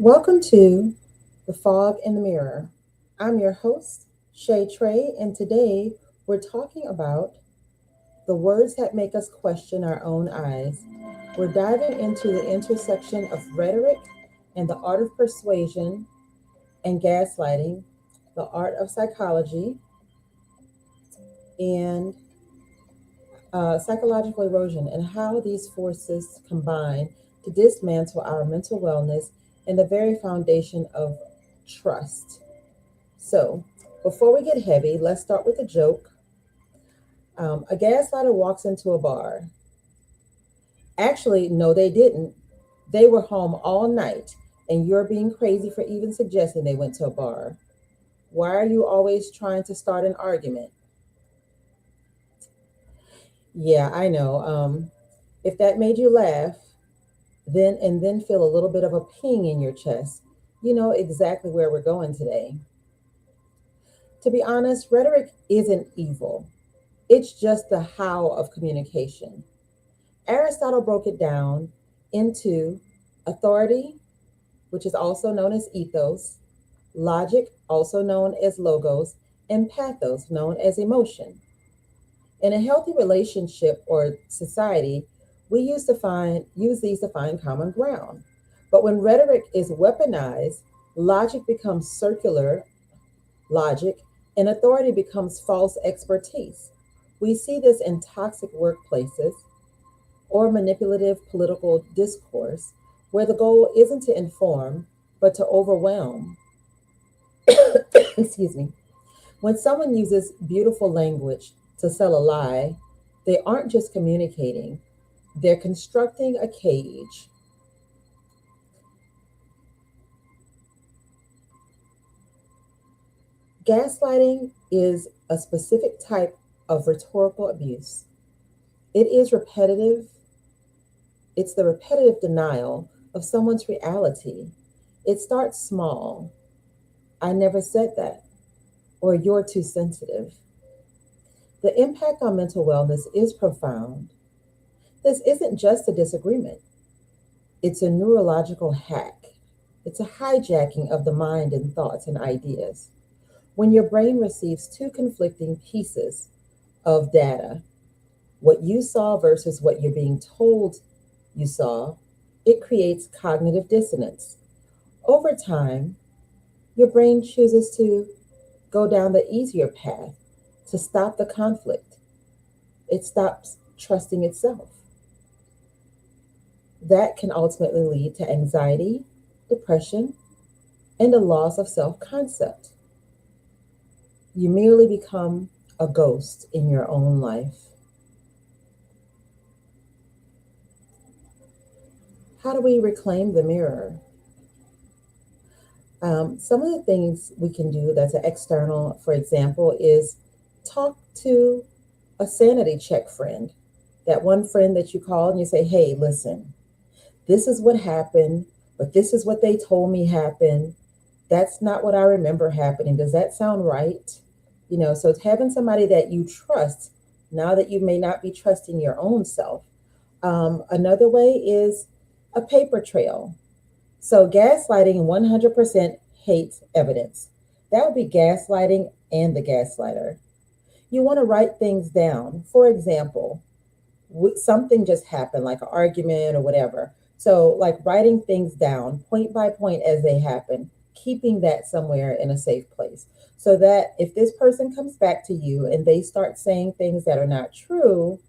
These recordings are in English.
Welcome to The Fog in the Mirror. I'm your host, Shay Trey, and today we're talking about the words that make us question our own eyes. We're diving into the intersection of rhetoric and the art of persuasion and gaslighting, the art of psychology, and psychological erosion, and how these forces combine to dismantle our mental wellness and the very foundation of trust. So, before we get heavy, let's start with a joke. A gaslighter walks into a bar. Actually, no, they didn't. They were home all night, and you're being crazy for even suggesting they went to a bar. Why are you always trying to start an argument? Yeah, I know. If that made you laugh, then feel a little bit of a ping in your chest, you know exactly where we're going today. To be honest, rhetoric isn't evil. It's just the how of communication. Aristotle broke it down into authority, which is also known as ethos, logic, also known as logos, and pathos, known as emotion. In a healthy relationship or society, we use these to find common ground. But when rhetoric is weaponized, logic becomes circular logic and authority becomes false expertise. We see this in toxic workplaces or manipulative political discourse where the goal isn't to inform, but to overwhelm. Excuse me. When someone uses beautiful language to sell a lie, they aren't just communicating, they're constructing a cage. Gaslighting is a specific type of rhetorical abuse. It is repetitive, it's the repetitive denial of someone's reality. It starts small. I never said that, or you're too sensitive. The impact on mental wellness is profound. This isn't just a disagreement, it's a neurological hack. It's a hijacking of the mind and thoughts and ideas. When your brain receives two conflicting pieces of data, what you saw versus what you're being told you saw, it creates cognitive dissonance. Over time, your brain chooses to go down the easier path to stop the conflict. It stops trusting itself. That can ultimately lead to anxiety, depression, and a loss of self concept. You merely become a ghost in your own life. How do we reclaim the mirror? Some of the things we can do that's an external, for example, is talk to a sanity check friend. That one friend that you call and you say, hey, listen, this is what happened, but this is what they told me happened. That's not what I remember happening. Does that sound right? So it's having somebody that you trust now that you may not be trusting your own self. Another way is a paper trail. So gaslighting 100% hates evidence. That would be gaslighting and the gaslighter. You want to write things down. For example, something just happened, like an argument or whatever. So, like writing things down point by point as they happen, keeping that somewhere in a safe place. So that if this person comes back to you and they start saying things that are not true,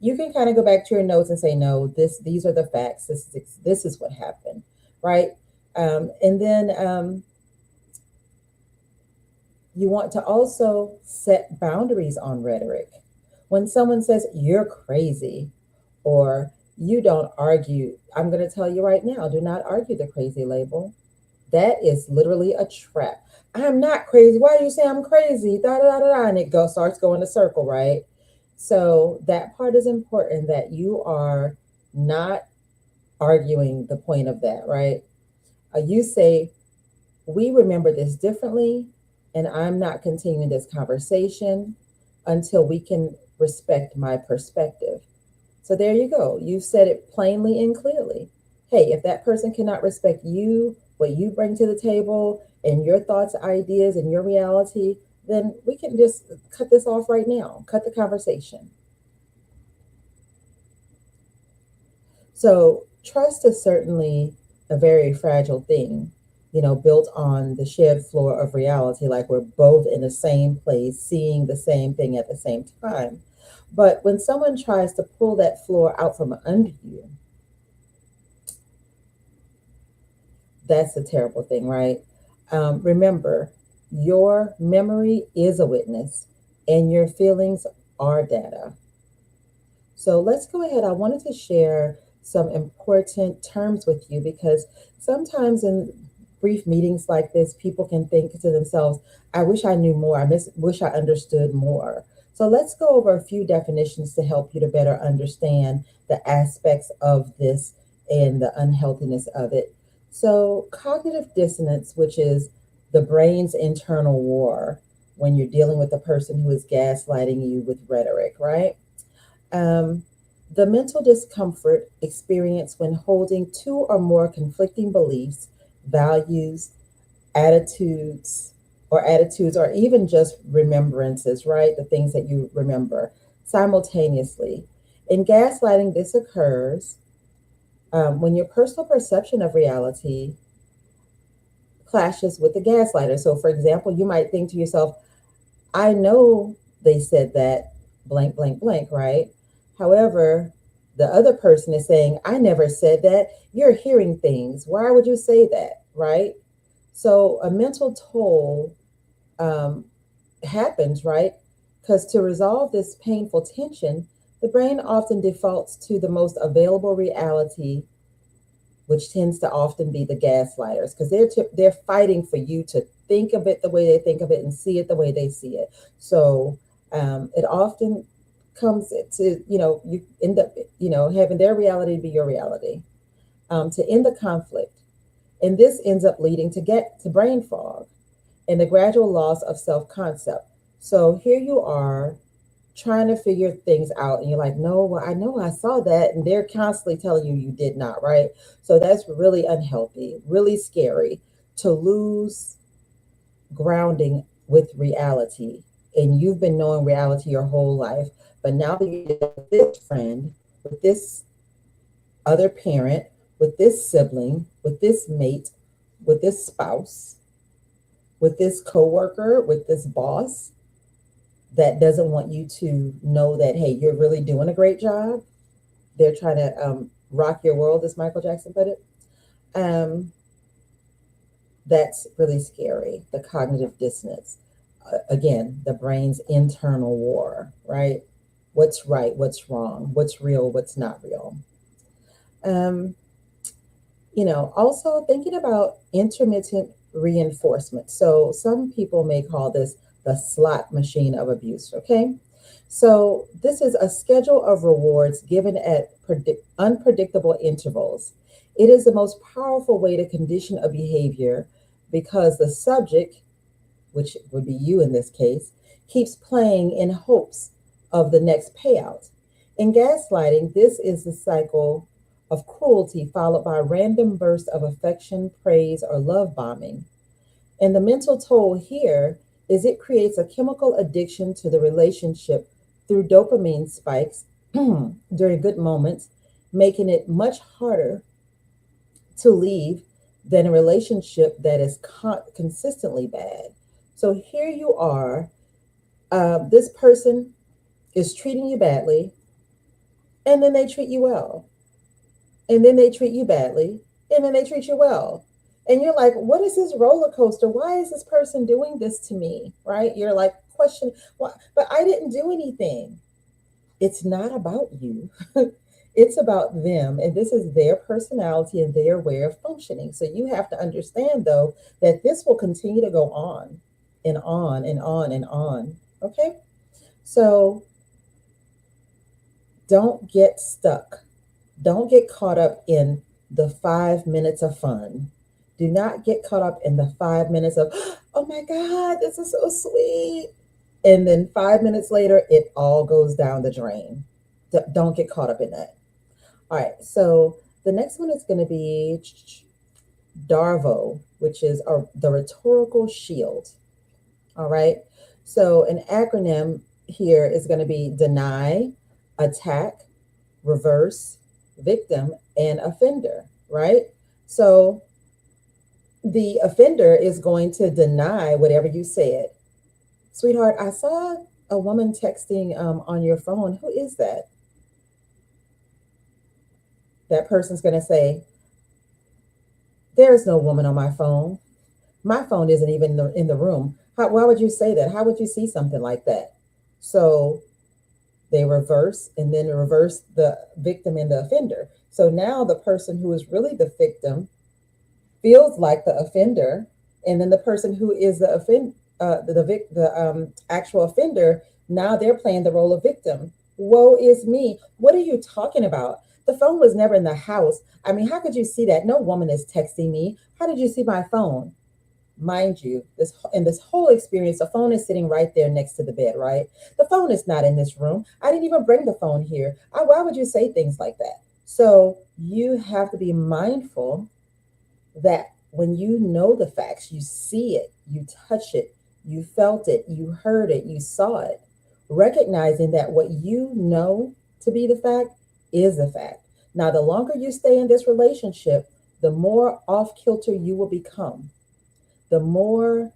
you can kind of go back to your notes and say, no, these are the facts. This is what happened, right? And then you want to also set boundaries on rhetoric. When someone says you're crazy or you don't argue, I'm going to tell you right now, do not argue the crazy label. That is literally a trap. I'm not crazy. Why do you say I'm crazy? Da da da da. And it starts going in a circle, right? So that part is important, that you are not arguing the point of that, right? You say, we remember this differently, and I'm not continuing this conversation until we can respect my perspective. So there you go. You said it plainly and clearly. Hey, if that person cannot respect you, what you bring to the table and your thoughts, ideas, and your reality, then we can just cut this off right now, cut the conversation. So, trust is certainly a very fragile thing, built on the shared floor of reality, like we're both in the same place, seeing the same thing at the same time. But when someone tries to pull that floor out from under you, that's a terrible thing, right? Remember, your memory is a witness and your feelings are data. So let's go ahead. I wanted to share some important terms with you because sometimes in brief meetings like this, people can think to themselves, I wish I knew more. Wish I understood more. So let's go over a few definitions to help you to better understand the aspects of this and the unhealthiness of it. So, cognitive dissonance, which is the brain's internal war when you're dealing with a person who is gaslighting you with rhetoric, right? Um, the mental discomfort experienced when holding two or more conflicting beliefs, values, attitudes, or even just remembrances, right? The things that you remember simultaneously. In gaslighting, this occurs when your personal perception of reality clashes with the gaslighter. So, for example, you might think to yourself, I know they said that blank, blank, blank, right? However, the other person is saying, I never said that. You're hearing things. Why would you say that, right? So, a mental toll um, happens, right? Because to resolve this painful tension, the brain often defaults to the most available reality, which tends to often be the gaslighters, because they're fighting for you to think of it the way they think of it and see it the way they see it. So it often comes to you end up having their reality be your reality, to end the conflict, and this ends up leading to brain fog and the gradual loss of self concept. So here you are trying to figure things out and you're like, no, well, I know I saw that, and they're constantly telling you you did not, right? So that's really unhealthy, really scary, to lose grounding with reality. And you've been knowing reality your whole life, but now that you're with this friend, with this other parent, with this sibling, with this mate, with this spouse, with this coworker, with this boss that doesn't want you to know that, hey, you're really doing a great job. They're trying to rock your world, as Michael Jackson put it. Um, that's really scary. The cognitive dissonance. Again, the brain's internal war, right? What's right? What's wrong? What's real? What's not real? Um, also thinking about intermittent reinforcement. So some people may call this the slot machine of abuse, okay? So this is a schedule of rewards given at unpredictable intervals. It is the most powerful way to condition a behavior because the subject, which would be you in this case, keeps playing in hopes of the next payout. In gaslighting, this is the cycle of cruelty followed by random bursts of affection, praise, or love bombing. And the mental toll here is it creates a chemical addiction to the relationship through dopamine spikes during good moments, making it much harder to leave than a relationship that is consistently bad. So here you are, this person is treating you badly, and then they treat you well, and then they treat you badly, and then they treat you well. And you're like, what is this roller coaster? Why is this person doing this to me? Right? You're like, question, why? But I didn't do anything. It's not about you. It's about them. And this is their personality and their way of functioning. So you have to understand, though, that this will continue to go on and on and on and on. Okay? So don't get stuck. Don't get caught up in the 5 minutes of fun. Do not get caught up in the 5 minutes of, oh my God, this is so sweet. And then 5 minutes later, it all goes down the drain. Don't get caught up in that. All right. So the next one is going to be DARVO, which is the rhetorical shield. All right. So an acronym here is going to be deny, attack, reverse, victim, and offender, right? So the offender is going to deny whatever you said. Sweetheart, I saw a woman texting on your phone. Who is that? That person's going to say, there is no woman on my phone. My phone isn't even in the room. Why would you say that? How would you see something like that? So they reverse and then reverse the victim and the offender. So now the person who is really the victim feels like the offender, and then the person who is the actual offender, now they're playing the role of victim. Woe is me. What are you talking about? The phone was never in the house. I mean, how could you see that? No woman is texting me. How did you see my phone? Mind you, this whole experience, the phone is sitting right there next to the bed, right? The phone is not in this room. I didn't even bring the phone here. Why would you say things like that? So you have to be mindful that when you know the facts, you see it, you touch it, you felt it, you heard it, you saw it, recognizing that what you know to be the fact is the fact. Now, the longer you stay in this relationship, the more off kilter you will become, the more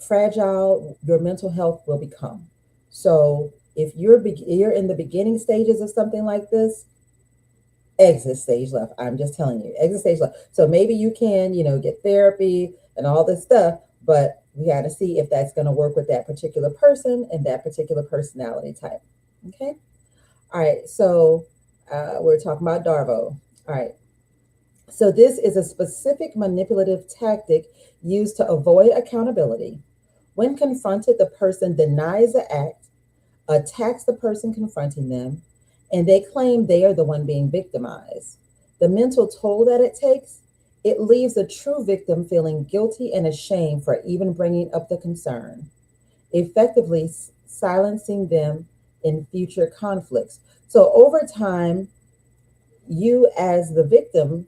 fragile your mental health will become. So if you're in the beginning stages of something like this, exit stage left. I'm just telling you, exit stage left. So maybe you can, get therapy and all this stuff, but we got to see if that's going to work with that particular person and that particular personality type. Okay. All right. So we're talking about DARVO. All right. So this is a specific manipulative tactic used to avoid accountability. When confronted, the person denies the act, attacks the person confronting them, and they claim they are the one being victimized. The mental toll that it takes, it leaves the true victim feeling guilty and ashamed for even bringing up the concern, effectively silencing them in future conflicts. So over time, you as the victim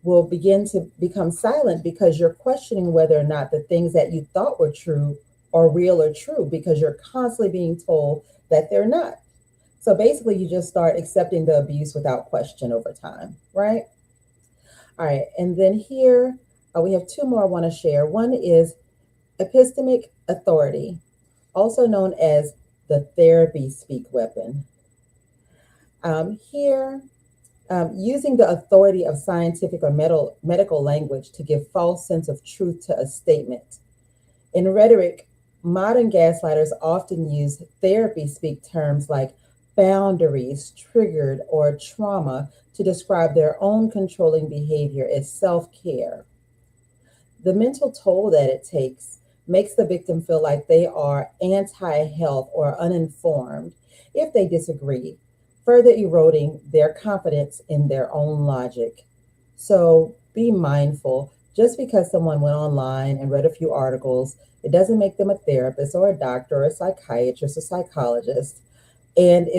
will begin to become silent because you're questioning whether or not the things that you thought were true are real or true, because you're constantly being told that they're not. So basically, you just start accepting the abuse without question over time, right? All right. And then here we have two more I want to share. One is epistemic authority, also known as the therapy speak weapon. Here, using the authority of scientific or medical language to give false sense of truth to a statement. In rhetoric, modern gaslighters often use therapy speak terms like boundaries, triggered, or trauma to describe their own controlling behavior as self-care. The mental toll that it takes makes the victim feel like they are anti-health or uninformed if they disagree, further eroding their confidence in their own logic. So be mindful. Just because someone went online and read a few articles, it doesn't make them a therapist or a doctor or a psychiatrist or psychologist. And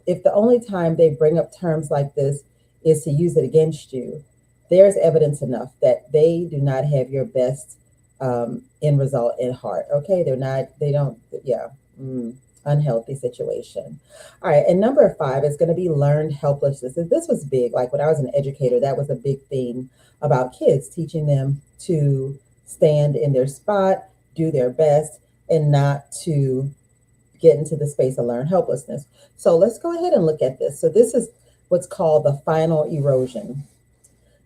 if the only time they bring up terms like this is to use it against you, there's evidence enough that they do not have your best end result in heart. Okay, they don't, yeah. Unhealthy situation. All right, and number 5 is going to be learned helplessness. This was big. Like when I was an educator, that was a big theme about kids, teaching them to stand in their spot, do their best, and not to get into the space of learned helplessness. So let's go ahead and look at this. So this is what's called the final erosion.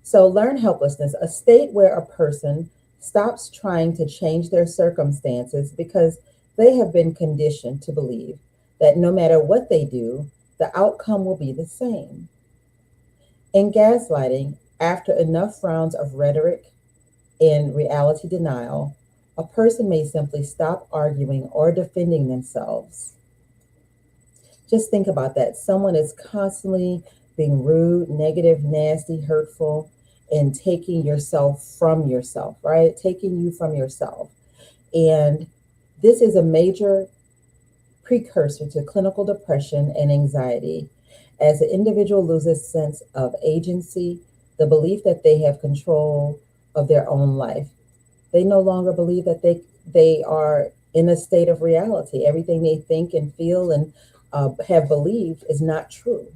So learned helplessness, a state where a person stops trying to change their circumstances because they have been conditioned to believe that no matter what they do, the outcome will be the same. In gaslighting, after enough rounds of rhetoric and reality denial, a person may simply stop arguing or defending themselves. Just think about that. Someone is constantly being rude, negative, nasty, hurtful, and taking yourself from yourself, right? Taking you from yourself. And this is a major precursor to clinical depression and anxiety, as the individual loses sense of agency, the belief that they have control of their own life. They no longer believe that they are in a state of reality. Everything they think and feel and have believed is not true.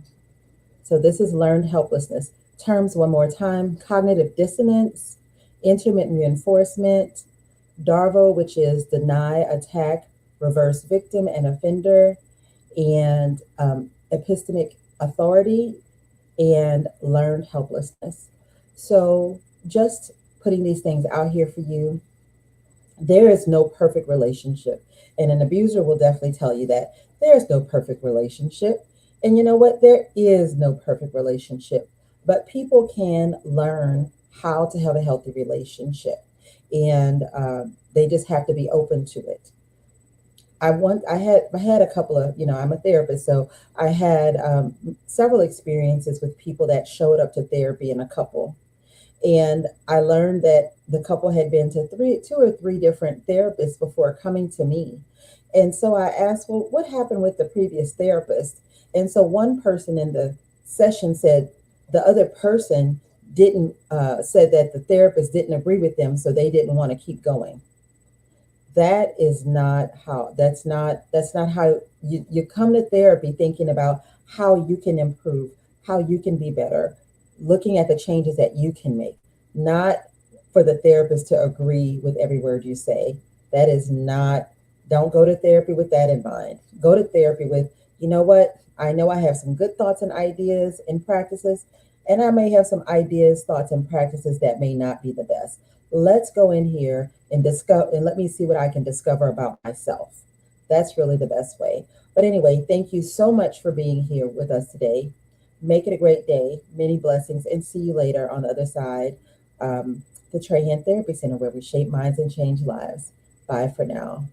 So this is learned helplessness. Terms one more time: cognitive dissonance, intermittent reinforcement, DARVO, which is deny, attack, reverse victim and offender, and epistemic authority, and learned helplessness. So just putting these things out here for you. There is no perfect relationship. And an abuser will definitely tell you that there's no perfect relationship. And you know what? There is no perfect relationship, but people can learn how to have a healthy relationship. And they just have to be open to it. I had a couple of, I'm a therapist, so I had several experiences with people that showed up to therapy in a couple, and I learned that the couple had been to two or three different therapists before coming to me. And so I asked, well, what happened with the previous therapist? And so one person in the session said the other person didn't said that the therapist didn't agree with them, so they didn't want to keep going. That's not how you come to therapy thinking about how you can improve, how you can be better, looking at the changes that you can make, not for the therapist to agree with every word you say. That is not, don't go to therapy with that in mind. Go to therapy with, you know what, I know I have some good thoughts and ideas and practices, and I may have some ideas, thoughts, and practices that may not be the best. Let's go in here and discover, and let me see what I can discover about myself. That's really the best way. But anyway, thank you so much for being here with us today. Make it a great day. Many blessings, and see you later on the other side. The Trahan Therapy Center, where we shape minds and change lives. Bye for now.